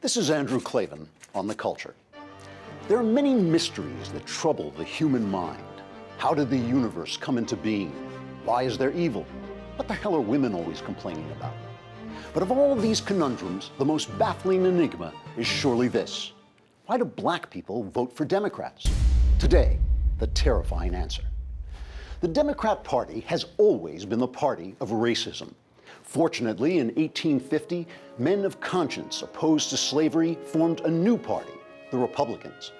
This is Andrew Klavan on The Culture. There are many mysteries that trouble the human mind. How did the universe come into being? Why is there evil? What the hell are women always complaining about? But of all these conundrums, the most baffling enigma is surely this. Why do black people vote for Democrats? Today, the terrifying answer. The Democrat Party has always been the party of racism. Fortunately, in 1850, men of conscience opposed to slavery formed a new party, the Republicans.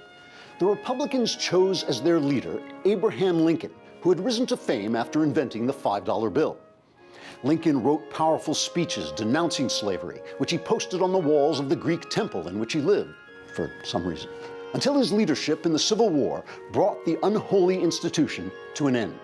The Republicans chose as their leader Abraham Lincoln, who had risen to fame after inventing the $5 bill. Lincoln wrote powerful speeches denouncing slavery, which he posted on the walls of the Greek temple in which he lived, for some reason, until his leadership in the Civil War brought the unholy institution to an end.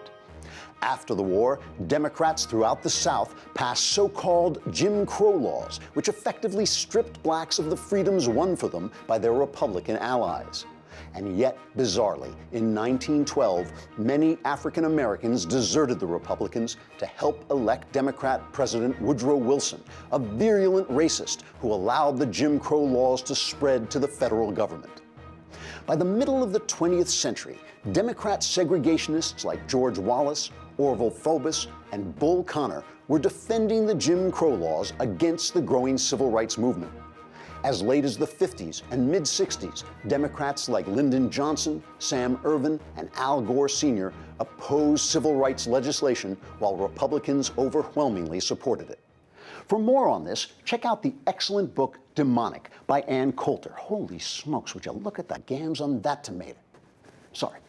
After the war, Democrats throughout the South passed so-called Jim Crow laws, which effectively stripped blacks of the freedoms won for them by their Republican allies. And yet, bizarrely, in 1912, many African Americans deserted the Republicans to help elect Democrat President Woodrow Wilson, a virulent racist who allowed the Jim Crow laws to spread to the federal government. By the middle of the 20th century, Democrat segregationists like George Wallace, Orville Forbes, and Bull Connor were defending the Jim Crow laws against the growing civil rights movement. As late as the 50s and mid-60s, Democrats like Lyndon Johnson, Sam Ervin, and Al Gore Sr. opposed civil rights legislation while Republicans overwhelmingly supported it. For more on this, check out the excellent book Demonic by Ann Coulter. Holy smokes, would you look at the gams on that tomato? Sorry.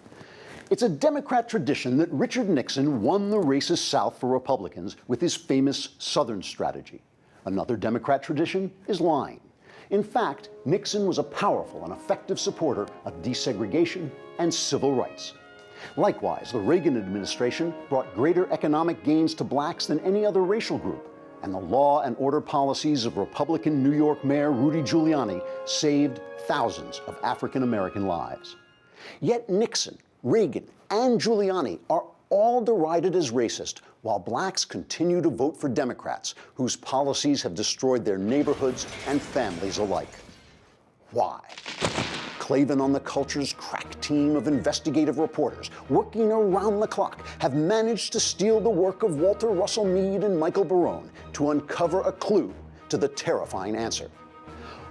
It's a Democrat tradition that Richard Nixon won the racist South for Republicans with his famous Southern strategy. Another Democrat tradition is lying. In fact, Nixon was a powerful and effective supporter of desegregation and civil rights. Likewise, the Reagan administration brought greater economic gains to blacks than any other racial group, and the law and order policies of Republican New York Mayor Rudy Giuliani saved thousands of African American lives. Yet Nixon, Reagan, and Giuliani are all derided as racist, while blacks continue to vote for Democrats, whose policies have destroyed their neighborhoods and families alike. Why? Klavan on The Culture's crack team of investigative reporters, working around the clock, have managed to steal the work of Walter Russell Mead and Michael Barone to uncover a clue to the terrifying answer.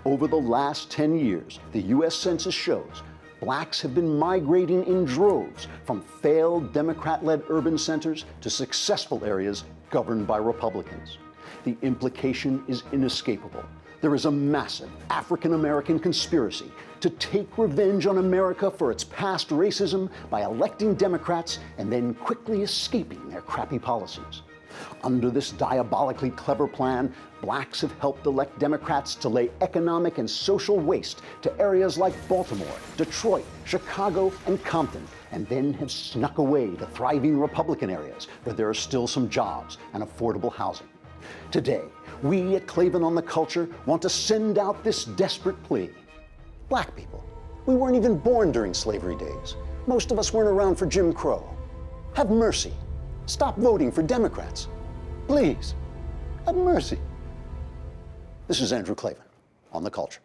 Over the last 10 years, the U.S. Census shows blacks have been migrating in droves from failed Democrat-led urban centers to successful areas governed by Republicans. The implication is inescapable. There is a massive African-American conspiracy to take revenge on America for its past racism by electing Democrats and then quickly escaping their crappy policies. Under this diabolically clever plan, blacks have helped elect Democrats to lay economic and social waste to areas like Baltimore, Detroit, Chicago, and Compton, and then have snuck away to thriving Republican areas where there are still some jobs and affordable housing. Today, we at Klavan on The Culture want to send out this desperate plea. Black people, we weren't even born during slavery days. Most of us weren't around for Jim Crow. Have mercy. Stop voting for Democrats. Please, have mercy. This is Andrew Klavan on The Culture.